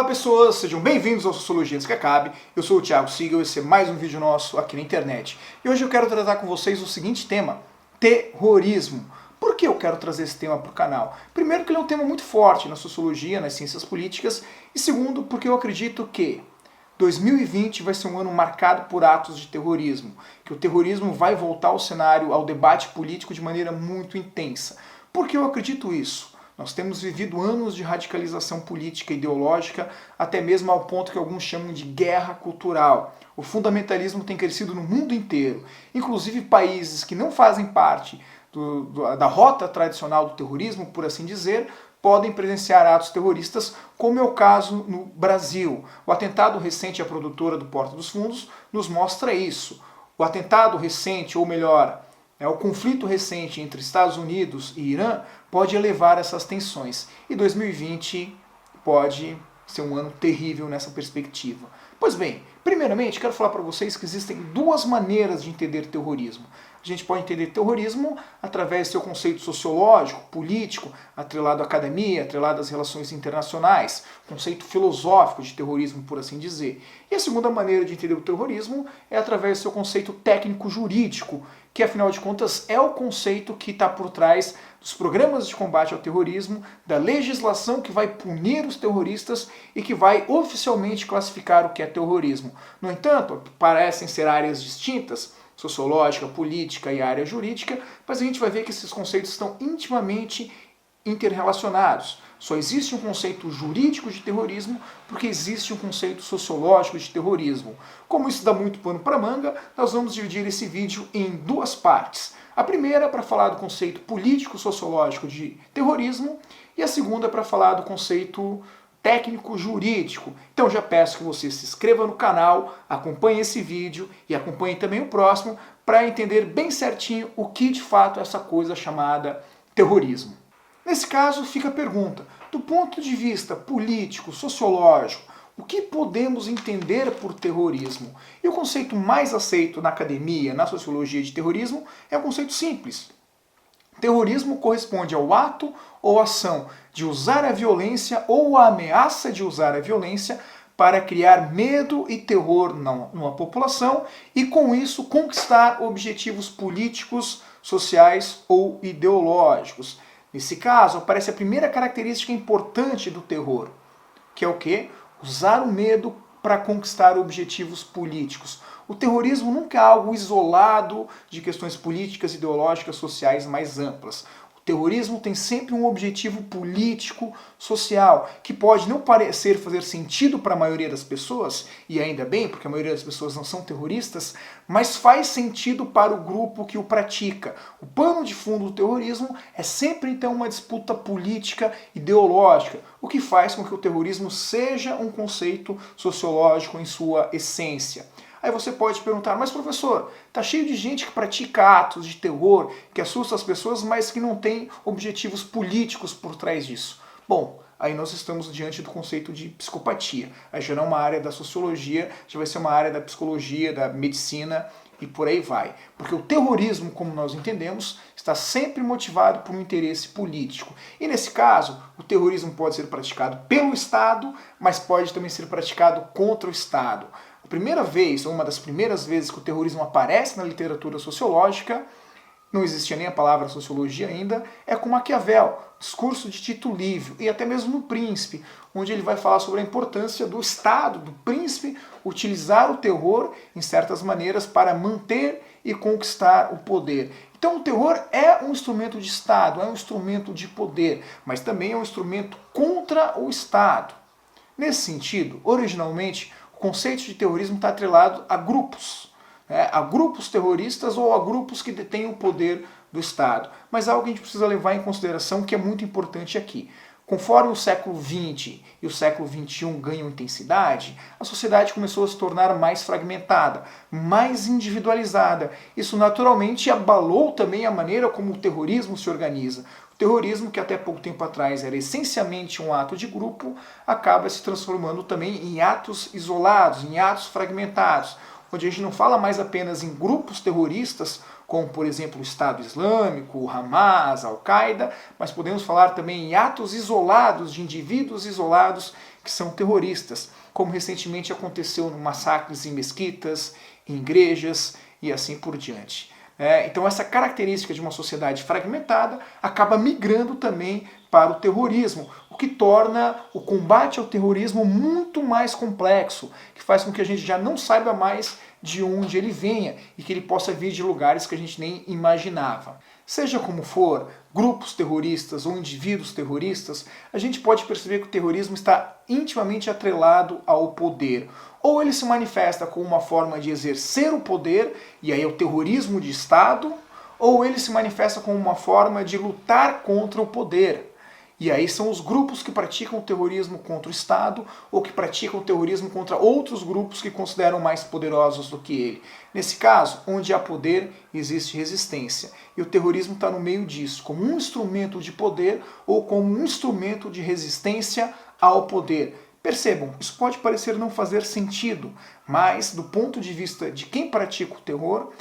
Fala pessoas, sejam bem-vindos ao Sociologia Antes que Acabe. Eu sou o Thiago Siegel e esse é mais um vídeo nosso aqui na internet. E hoje eu quero tratar com vocês o seguinte tema: terrorismo. Por que eu quero trazer esse tema para o canal? Primeiro, que ele é um tema muito forte na sociologia, nas ciências políticas, e segundo, porque eu acredito que 2020 vai ser um ano marcado por atos de terrorismo, que o terrorismo vai voltar ao cenário, ao debate político de maneira muito intensa. Por que eu acredito isso? Nós temos vivido anos de radicalização política e ideológica, até mesmo ao ponto que alguns chamam de guerra cultural. O fundamentalismo tem crescido no mundo inteiro, inclusive países que não fazem parte da rota tradicional do terrorismo, por assim dizer, podem presenciar atos terroristas, como é o caso no Brasil. O atentado recente à produtora do Porta dos Fundos nos mostra isso. O atentado recente, ou melhor, o conflito recente entre Estados Unidos e Irã pode elevar essas tensões. E 2020 pode ser um ano terrível nessa perspectiva. Pois bem, primeiramente quero falar para vocês que existem duas maneiras de entender terrorismo. A gente pode entender terrorismo através do seu conceito sociológico, político, atrelado à academia, atrelado às relações internacionais, conceito filosófico de terrorismo, por assim dizer. E a segunda maneira de entender o terrorismo é através do seu conceito técnico-jurídico, que afinal de contas é o conceito que está por trás dos programas de combate ao terrorismo, da legislação que vai punir os terroristas e que vai oficialmente classificar o que é terrorismo. No entanto, parecem ser áreas distintas, sociológica, política e área jurídica, mas a gente vai ver que esses conceitos estão intimamente interrelacionados. Só existe um conceito jurídico de terrorismo porque existe um conceito sociológico de terrorismo. Como isso dá muito pano para manga, nós vamos dividir esse vídeo em duas partes. A primeira é para falar do conceito político-sociológico de terrorismo e a segunda é para falar do conceito técnico-jurídico. Então já peço que você se inscreva no canal, acompanhe esse vídeo e acompanhe também o próximo para entender bem certinho o que de fato é essa coisa chamada terrorismo. Nesse caso fica a pergunta, do ponto de vista político, sociológico, o que podemos entender por terrorismo? E o conceito mais aceito na academia, na sociologia de terrorismo, é um conceito simples. Terrorismo corresponde ao ato ou ação de usar a violência ou a ameaça de usar a violência para criar medo e terror numa população e, com isso, conquistar objetivos políticos, sociais ou ideológicos. Nesse caso, aparece a primeira característica importante do terror, que é o quê? Usar o medo para conquistar objetivos políticos. O terrorismo nunca é algo isolado de questões políticas, ideológicas, sociais mais amplas. O terrorismo tem sempre um objetivo político, social, que pode não parecer fazer sentido para a maioria das pessoas, e ainda bem, porque a maioria das pessoas não são terroristas, mas faz sentido para o grupo que o pratica. O pano de fundo do terrorismo é sempre então uma disputa política, ideológica, o que faz com que o terrorismo seja um conceito sociológico em sua essência. Aí você pode perguntar, mas professor, tá cheio de gente que pratica atos de terror, que assusta as pessoas, mas que não tem objetivos políticos por trás disso. Bom, aí nós estamos diante do conceito de psicopatia. Aí já não é uma área da sociologia, já vai ser uma área da psicologia, da medicina e por aí vai. Porque o terrorismo, como nós entendemos, está sempre motivado por um interesse político. E nesse caso, o terrorismo pode ser praticado pelo Estado, mas pode também ser praticado contra o Estado. A primeira vez, ou uma das primeiras vezes que o terrorismo aparece na literatura sociológica, não existia nem a palavra sociologia ainda, é com Maquiavel, discurso de Tito Livio, e até mesmo no Príncipe, onde ele vai falar sobre a importância do Estado, do príncipe, utilizar o terror em certas maneiras para manter e conquistar o poder. Então o terror é um instrumento de Estado, é um instrumento de poder, mas também é um instrumento contra o Estado. Nesse sentido, originalmente, o conceito de terrorismo está atrelado a grupos terroristas ou a grupos que detêm o poder do Estado. Mas algo que a gente precisa levar em consideração que é muito importante aqui. Conforme o século XX e o século XXI ganham intensidade, a sociedade começou a se tornar mais fragmentada, mais individualizada. Isso naturalmente abalou também a maneira como o terrorismo se organiza. O terrorismo, que até pouco tempo atrás era essencialmente um ato de grupo, acaba se transformando também em atos isolados, em atos fragmentados, onde a gente não fala mais apenas em grupos terroristas, como por exemplo o Estado Islâmico, o Hamas, a Al-Qaeda, mas podemos falar também em atos isolados, de indivíduos isolados que são terroristas, como recentemente aconteceu no massacres em mesquitas, em igrejas e assim por diante. Então essa característica de uma sociedade fragmentada acaba migrando também para o terrorismo, o que torna o combate ao terrorismo muito mais complexo, que faz com que a gente já não saiba mais de onde ele venha e que ele possa vir de lugares que a gente nem imaginava. Seja como for, grupos terroristas ou indivíduos terroristas, a gente pode perceber que o terrorismo está intimamente atrelado ao poder. Ou ele se manifesta como uma forma de exercer o poder, e aí é o terrorismo de Estado, ou ele se manifesta como uma forma de lutar contra o poder. E aí são os grupos que praticam o terrorismo contra o Estado ou que praticam o terrorismo contra outros grupos que consideram mais poderosos do que ele. Nesse caso, onde há poder, existe resistência. E o terrorismo está no meio disso, como um instrumento de poder ou como um instrumento de resistência ao poder. Percebam, isso pode parecer não fazer sentido, mas do ponto de vista de quem pratica o terror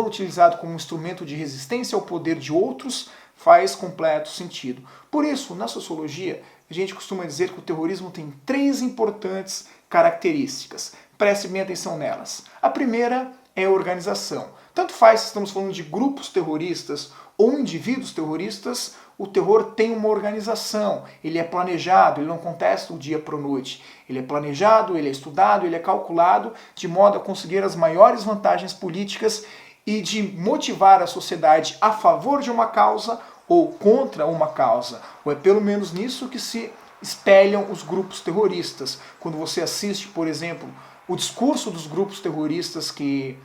utilizado como instrumento de resistência ao poder de outros, faz completo sentido. Por isso, na sociologia, a gente costuma dizer que o terrorismo tem 3 importantes características. Preste bem atenção nelas. A primeira é a organização. Tanto faz se estamos falando de grupos terroristas ou indivíduos terroristas, o terror tem uma organização, ele é planejado, ele não acontece do dia para a noite. Ele é planejado, ele é estudado, ele é calculado, de modo a conseguir as maiores vantagens políticas e de motivar a sociedade a favor de uma causa ou contra uma causa. Ou é pelo menos nisso que se espelham os grupos terroristas. Quando você assiste, por exemplo, o discurso dos grupos terroristas que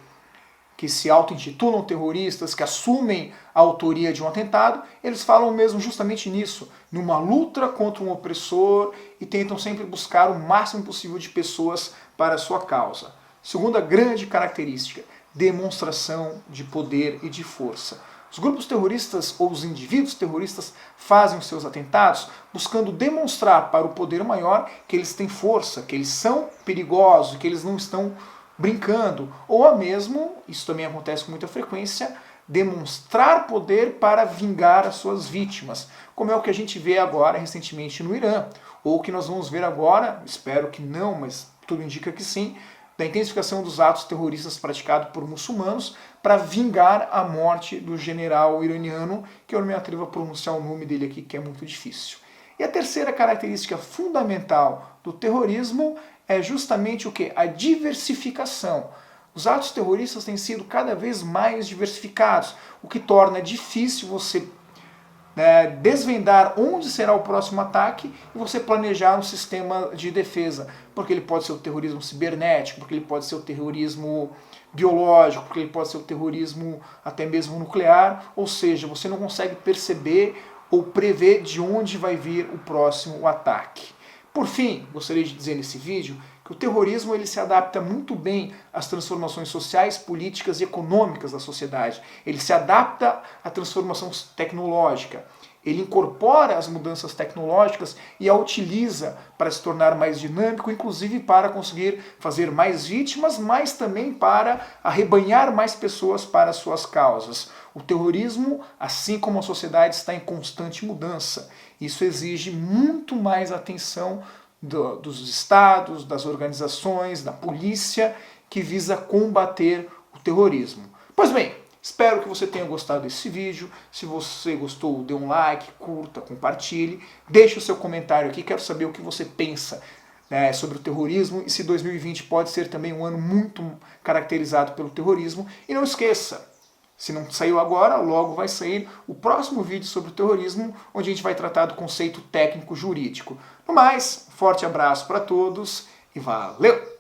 se auto-intitulam terroristas, que assumem a autoria de um atentado, eles falam mesmo justamente nisso, numa luta contra um opressor e tentam sempre buscar o máximo possível de pessoas para a sua causa. Segunda grande característica, demonstração de poder e de força. Os grupos terroristas ou os indivíduos terroristas fazem os seus atentados buscando demonstrar para o poder maior que eles têm força, que eles são perigosos, que eles não estão brincando, ou a mesmo, isso também acontece com muita frequência, demonstrar poder para vingar as suas vítimas, como é o que a gente vê agora recentemente no Irã, ou o que nós vamos ver agora, espero que não, mas tudo indica que sim, da intensificação dos atos terroristas praticados por muçulmanos para vingar a morte do general iraniano, que eu não me atrevo a pronunciar o nome dele aqui, que é muito difícil. E a terceira característica fundamental do terrorismo é justamente o que? A diversificação. Os atos terroristas têm sido cada vez mais diversificados, o que torna difícil você desvendar onde será o próximo ataque e você planejar um sistema de defesa, porque ele pode ser o terrorismo cibernético, porque ele pode ser o terrorismo biológico, porque ele pode ser o terrorismo até mesmo nuclear, ou seja, você não consegue perceber ou prever de onde vai vir o próximo ataque. Por fim, gostaria de dizer nesse vídeo que o terrorismo ele se adapta muito bem às transformações sociais, políticas e econômicas da sociedade. Ele se adapta à transformação tecnológica. Ele incorpora as mudanças tecnológicas e a utiliza para se tornar mais dinâmico, inclusive para conseguir fazer mais vítimas, mas também para arrebanhar mais pessoas para suas causas. O terrorismo, assim como a sociedade, está em constante mudança. Isso exige muito mais atenção dos estados, das organizações, da polícia, que visa combater o terrorismo. Pois bem, espero que você tenha gostado desse vídeo. Se você gostou, dê um like, curta, compartilhe. Deixe o seu comentário aqui, quero saber o que você pensa sobre o terrorismo e se 2020 pode ser também um ano muito caracterizado pelo terrorismo. E não esqueça, se não saiu agora, logo vai sair o próximo vídeo sobre o terrorismo, onde a gente vai tratar do conceito técnico jurídico. No mais, forte abraço para todos e valeu!